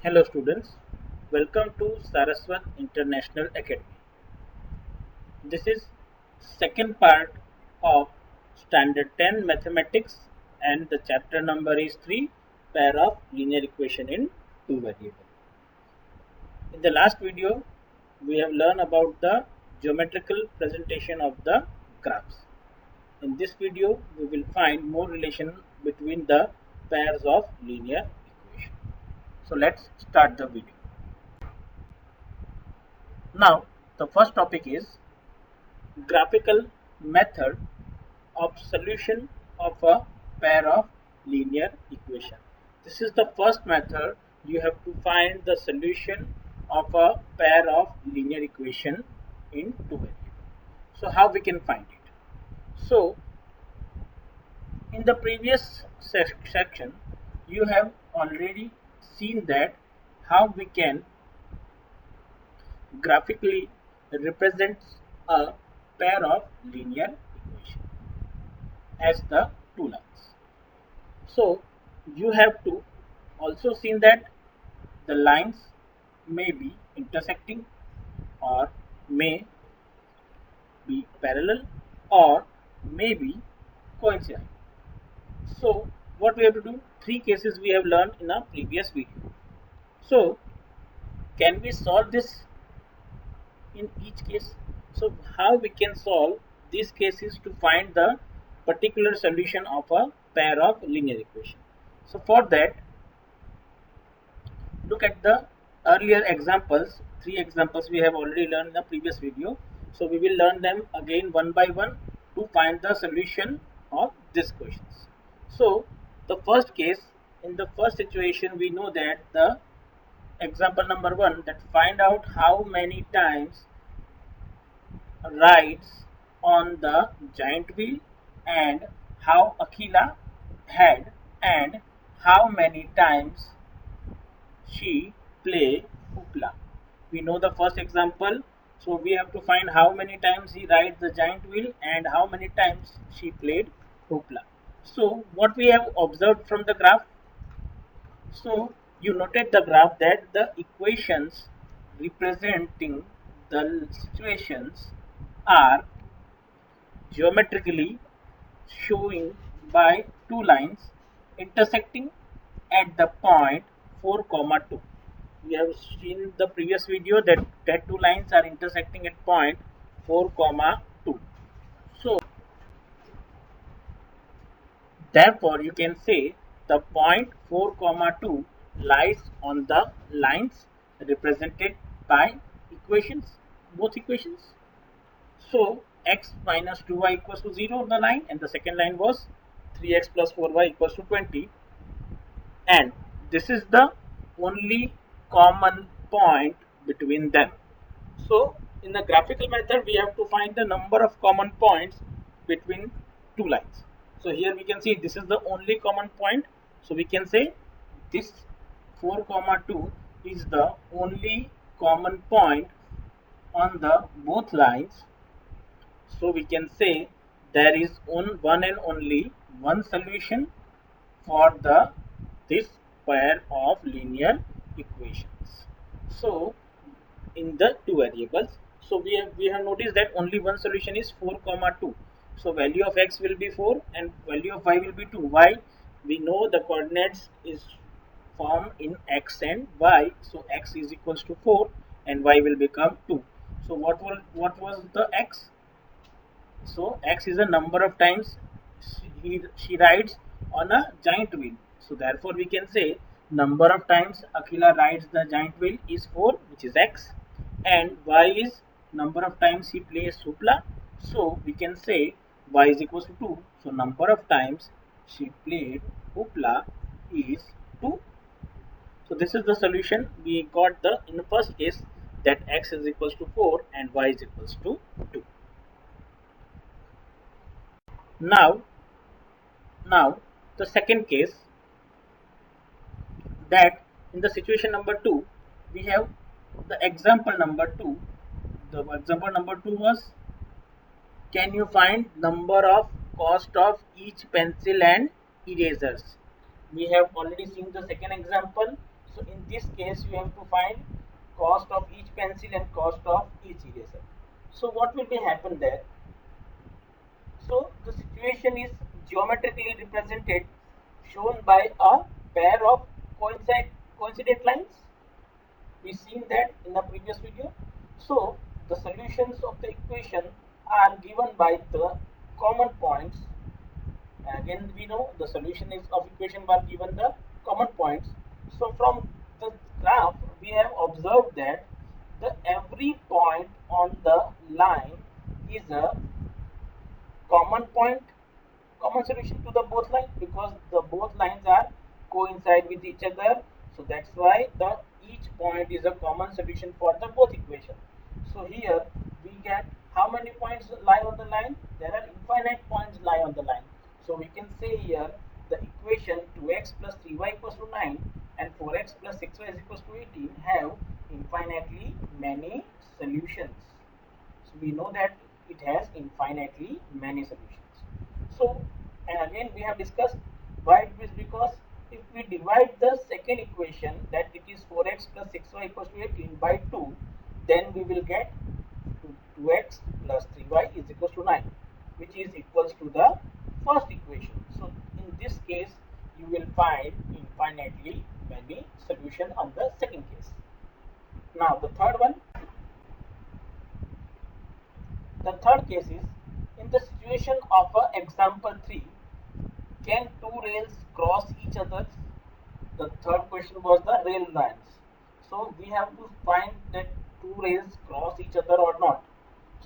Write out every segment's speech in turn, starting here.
Hello students, welcome to Saraswat International Academy. This is second part of Standard 10 Mathematics and the chapter number is 3 pair of linear equation in two variable. In the last video, we have learned about the geometrical presentation of the graphs. In this video, we will find more relation between the pairs of linear equation. So let's start the video. Now, the first topic is graphical method of solution of a pair of linear equation. This is the first method. You have to find the solution of a pair of linear equation in two variables. So how we can find it? So in the previous section you have already seen that how we can graphically represent a pair of linear equation as the two lines. So you have to also see that the lines may be intersecting or may be parallel or may be coincident. So what we have to do? Three cases we have learned in a previous video. So can we solve this in each case? So how we can solve these cases to find the particular solution of a pair of linear equation? So for that, look at the earlier examples. Three examples we have already learned in the previous video. So we will learn them again one by one to find the solution of these questions. So the first case, in the first situation, we know that the example number 1, that find out how many times rides on the giant wheel and how Akila had and how many times she play hoopla. We know the first example, so we have to find how many times he rides the giant wheel and how many times she played hoopla. So what we have observed from the graph, so you noted the graph that the equations representing the situations are geometrically showing by two lines intersecting at the point 4, 2. We have seen the previous video that two lines are intersecting at point 4, 2. So therefore you can say the point 4, 2 lies on the lines represented by equations, both equations. So x minus 2y equals to 0 on the line, and the second line was 3x plus 4y equals to 20, and this is the only common point between them. So in the graphical method we have to find the number of common points between two lines. So here we can see this is the only common point, so we can say this 4, 2 is the only common point on the both lines. So we can say there is one and only one solution for this pair of linear equations. So in the two variables, so we have noticed that only one solution is 4, 2. So value of x will be 4 and value of y will be 2. Why? We know the coordinates is formed in x and y. So x is equals to 4 and y will become 2. So what was the x? So x is a number of times she rides on a giant wheel. So therefore we can say number of times Akila rides the giant wheel is 4, which is x, and y is number of times he plays hoopla. So we can say y is equals to 2. So number of times she played hoopla is 2. So this is the solution. We got the in the first case that x is equals to 4 and y is equals to 2. Now the second case, that in the situation number 2 we have the example number 2. The example number 2 was, can you find number of cost of each pencil and erasers? We have already seen the second example. So in this case you have to find cost of each pencil and cost of each eraser. So what will be happen there? So the situation is geometrically represented, shown by a pair of coincident lines. We seen that in the previous video. So the solutions of the equation are given by the common points. Again, we know the solution is of equation were given the common points. So from the graph, we have observed that the every point on the line is a common point, common solution to the both lines, because the both lines are coincide with each other. So that's why the each point is a common solution for the both equation. So here we get how many points lie on the line? There are infinite points lie on the line. So we can say here the equation 2x plus 3y equals to 9 and 4x plus 6y is equals to 18 have infinitely many solutions. So we know that it has infinitely many solutions. So, and again we have discussed why it is, because if we divide the second equation, that it is 4x plus 6y equals to 18 by 2, then we will get 2x plus 3y is equals to 9, which is equals to the first equation. So in this case you will find infinitely many solution on the second case. Now the third one. The third case is, in the situation of example 3, can two rails cross each other? The third question was the rail lines. So we have to find that two rails cross each other or not.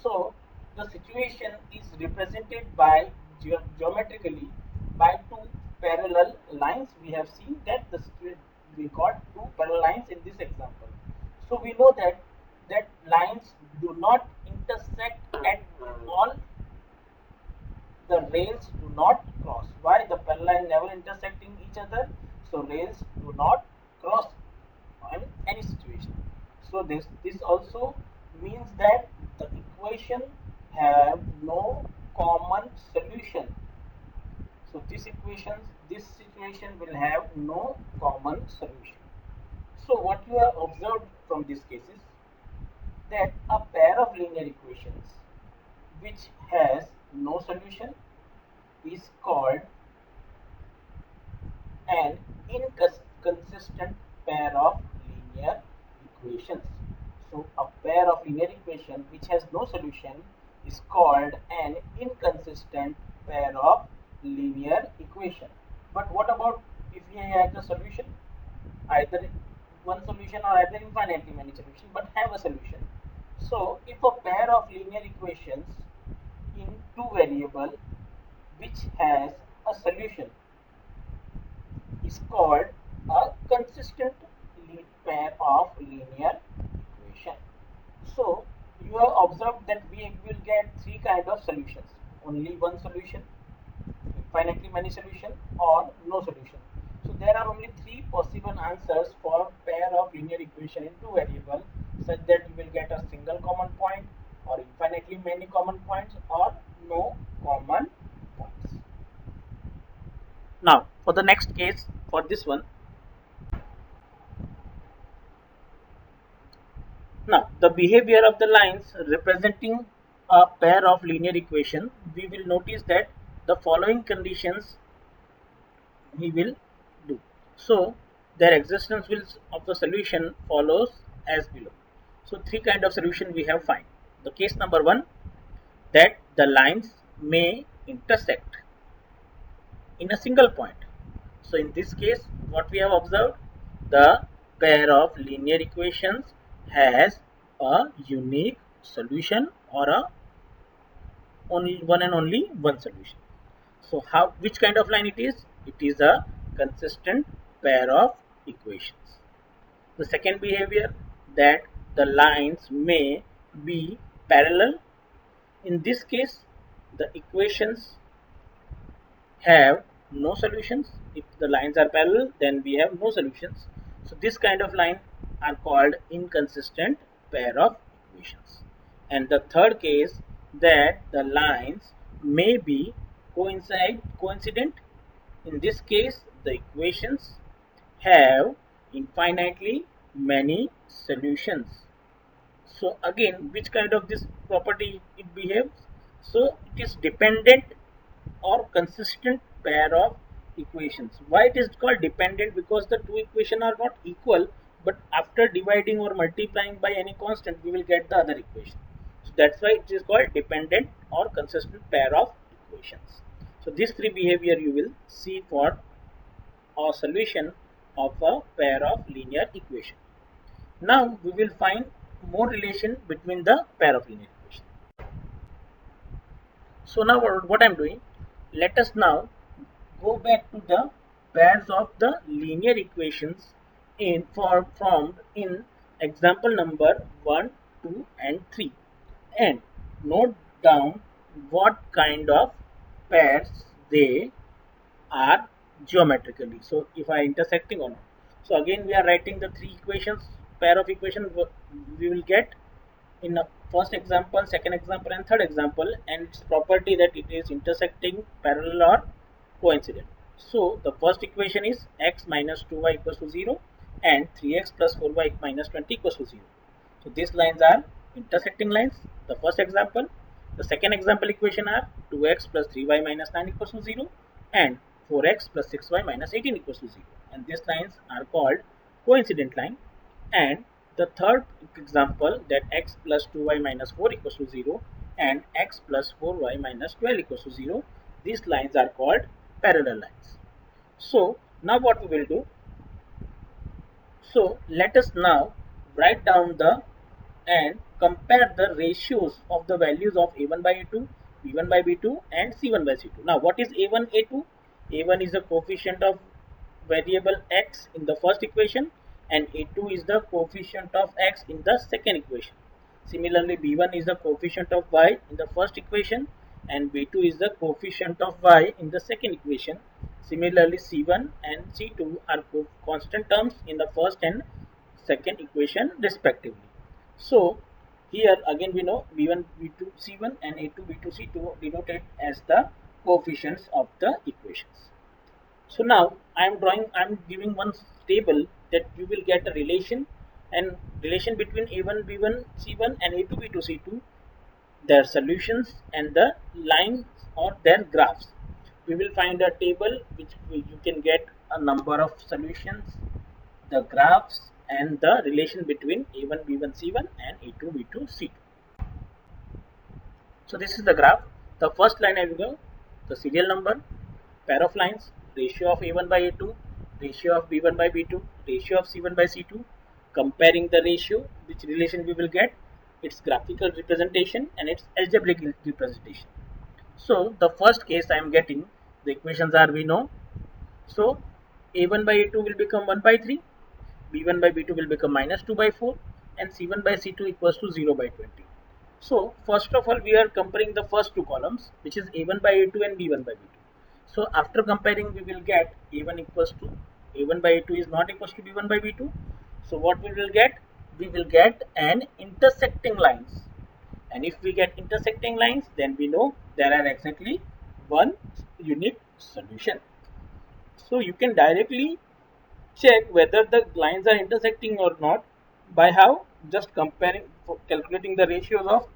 So the situation is represented by geometrically by two parallel lines. We have seen that we got two parallel lines in this example. So we know that lines do not intersect at all. The rails do not cross. Why? The parallel line never intersecting each other, so rails do not cross in any situation. So this also means that the equation have no common solution. So this situation will have no common solution. So what you have observed from this case is that a pair of linear equations which has no solution is called an inconsistent pair of linear equations. So a pair of linear equation which has no solution is called an inconsistent pair of linear equation. But what about if we have the solution? Either one solution or either infinitely many solutions, but have a solution. So if a pair of linear equations in two variable which has a solution is called a consistent pair of linear equation. So you have observed that we will get three kind of solutions: only one solution, infinitely many solution, or no solution. So there are only three possible answers for pair of linear equation in two variable, such that you will get a single common point, or infinitely many common points, or no common points. Now for the next case, for this one, now the behavior of the lines representing a pair of linear equation, we will notice that the following conditions we will do. So their existence will of the solution follows as below. So three kind of solution we have find. The case number one, that the lines may intersect in a single point. So in this case, what we have observed, the pair of linear equations has a unique solution, or a only one and only one solution. So how, which kind of line it is? It is a consistent pair of equations. The second behavior, that the lines may be parallel. In this case, the equations have no solutions. If the lines are parallel, then we have no solutions. So this kind of line are called inconsistent pair of equations. And the third case, that the lines may be coincident. In this case, the equations have infinitely many solutions. So again, which kind of this property it behaves? So it is dependent or consistent pair of equations. Why it is called dependent? Because the two equations are not equal, but after dividing or multiplying by any constant, we will get the other equation. So that's why it is called dependent or consistent pair of equations. So these three behavior you will see for a solution of a pair of linear equation. Now we will find more relation between the pair of linear equations. So now what I'm doing, let us now go back to the pairs of the linear equations formed in example number 1, 2 and 3 and note down what kind of pairs they are geometrically. So if I intersecting or not. So again we are writing the three equations, pair of equations we will get in the first example, second example and third example, and its property that it is intersecting, parallel or coincident. So the first equation is x minus 2y equals to 0 and 3x plus 4y minus 20 equals to 0. So these lines are intersecting lines, the first example. The second example equation are 2x plus 3y minus 9 equals to 0 and 4x plus 6y minus 18 equals to 0. And these lines are called coincident line. And the third example, that x plus 2y minus 4 equals to 0 and x plus 4y minus 12 equals to 0, these lines are called parallel lines. So now what we will do, so let us now write down the and compare the ratios of the values of a1 by a2, b1 by b2 and c1 by c2. Now what is a1, a2? A1 is the coefficient of variable x in the first equation and a2 is the coefficient of x in the second equation. Similarly, b1 is the coefficient of y in the first equation and b2 is the coefficient of y in the second equation. Similarly, c1 and c2 are constant terms in the first and second equation respectively. So here again we know b1, b2, c1 and a2, b2, c2 denoted as the coefficients of the equations. So now I'm giving one table that you will get a relation and relation between a1, b1, c1 and a2, b2, c2, their solutions and the lines or their graphs. We will find a table which you can get a number of solutions, the graphs and the relation between a1, b1, c1 and a2, b2, c2. So this is the graph. The first line I will go, the serial number, pair of lines, ratio of a1 by a2, ratio of b1 by b2, ratio of c1 by c2, comparing the ratio, which relation we will get, its graphical representation and its algebraic representation. So the first case I am getting, the equations are we know. So a1 by a2 will become 1 by 3, b1 by b2 will become minus 2 by 4 and c1 by c2 equals to 0 by 20. So first of all we are comparing the first two columns, which is a1 by a2 and b1 by b2. So after comparing we will get a1 equals to a1 by a2 is not equals to b1 by b2. So what we will get? We will get an intersecting lines. And if we get intersecting lines, then we know there are exactly one unique solution. So you can directly check whether the lines are intersecting or not by how? Just comparing, calculating the ratios of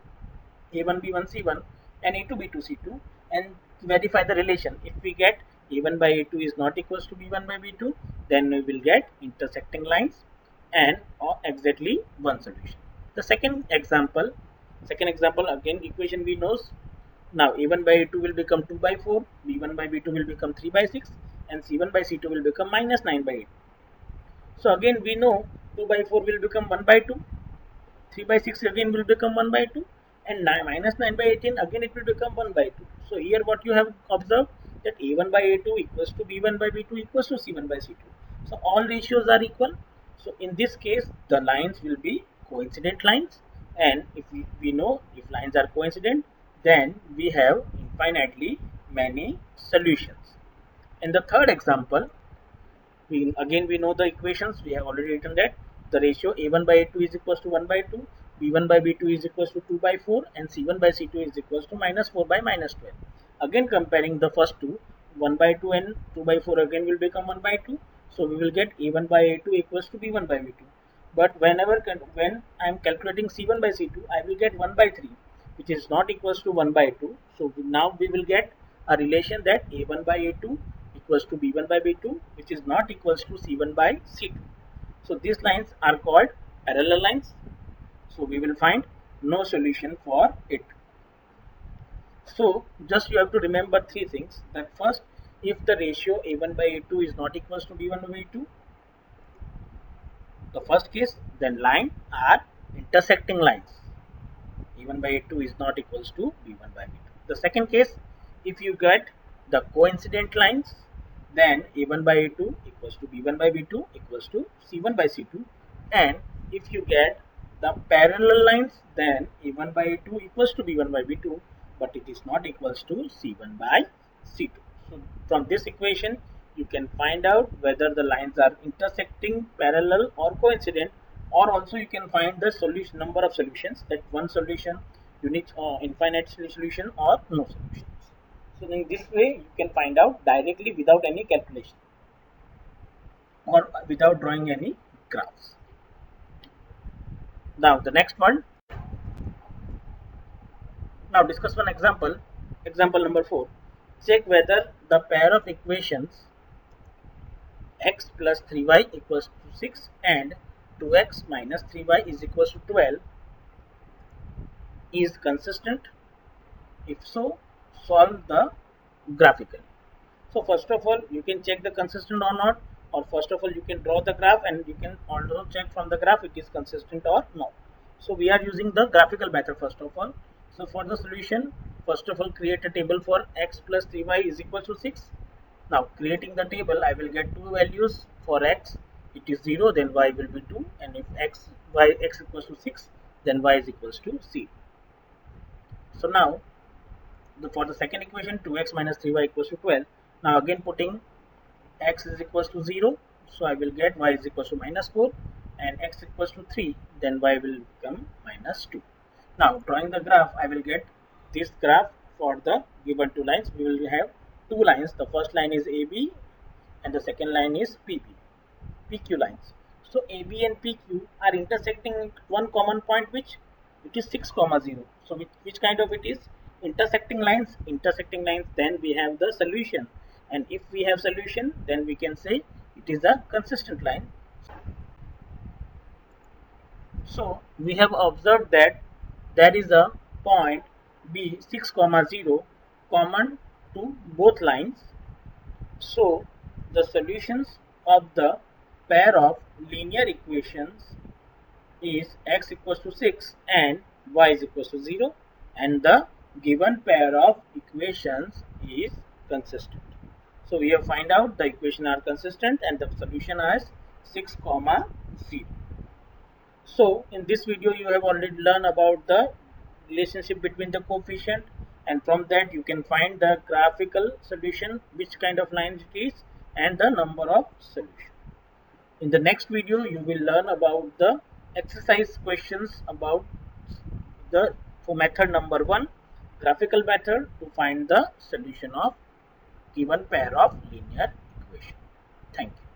a1 b1 c1 and a2 b2 c2 and verify the relation. If we get a1 by a2 is not equals to b1 by b2, then we will get intersecting lines and or exactly one solution. The second example again equation we knows. Now a1 by a2 will become 2 by 4, b1 by b2 will become 3 by 6 and c1 by c2 will become minus 9 by 8. So again we know 2 by 4 will become 1 by 2, 3 by 6 again will become 1 by 2 and minus 9 by 18 again it will become 1 by 2. So here what you have observed that a1 by a2 equals to b1 by b2 equals to c1 by c2. So all ratios are equal. So in this case the lines will be coincident lines, and if we know if lines are coincident then we have infinitely many solutions. In the third example, we know the equations. We have already written that the ratio a1 by a2 is equals to 1 by 2, b1 by b2 is equals to 2 by 4 and c1 by c2 is equals to minus 4 by minus 12. Again comparing the first two, 1 by 2 and 2 by 4 again will become 1 by 2 So we will get A1 by A2 equals to B1 by B2. But when I am calculating C1 by C2, I will get 1 by 3, which is not equals to 1 by 2. So now we will get a relation that A1 by A2 equals to B1 by B2, which is not equals to C1 by C2. So these lines are called parallel lines. So we will find no solution for it. So just you have to remember three things. That first, if the ratio A1 by A2 is not equals to B1 by B2, the first case, then line are intersecting lines. A1 by A2 is not equals to B1 by B2. The second case, if you get the coincident lines, then A1 by A2 equals to B1 by B2 equals to C1 by C2. And if you get the parallel lines, then A1 by A2 equals to B1 by B2, but it is not equals to C1 by C2. So from this equation, you can find out whether the lines are intersecting, parallel or coincident, or also you can find the solution number of solutions, that one solution, unique or infinite solution, or no solutions. So in this way you can find out directly without any calculation or without drawing any graphs. Now the next one, now discuss one example. Example number 4. Check whether the pair of equations x plus 3y equals to 6 and 2x minus 3y is equals to 12 is consistent. If so, solve the graphically. So first of all, you can check the consistent or not, or first of all you can draw the graph and you can also check from the graph it is consistent or not. So we are using the graphical method first of all. So for the solution, first of all create a table for x plus 3y is equal to 6. Now creating the table, I will get two values. For x it is 0, then y will be 2, and if x equals to 6, then y is equals to 0. So now for the second equation, 2x minus 3y equals to 12. Now again putting x is equals to 0, so I will get y is equals to minus 4, and x equals to 3, then y will become minus 2. Now drawing the graph, I will get this graph for the given two lines. We will have two lines. The first line is AB and the second line is PQ lines. So AB and PQ are intersecting at one common point, which it is 6, 0. So which kind of it is? Intersecting lines. Then we have the solution, and if we have solution, then we can say it is a consistent line. So we have observed that there is a point B 6, 0 common to both lines. So the solutions of the pair of linear equations is x equals to 6 and y is equals to 0, and the given pair of equations is consistent. So we have find out the equation are consistent and the solution is 6, 0. So in this video you have already learned about the relationship between the coefficient, and from that you can find the graphical solution, which kind of line it is, and the number of solutions. In the next video you will learn about the exercise questions about the for method number 1, graphical method to find the solution of given pair of linear equation. Thank you.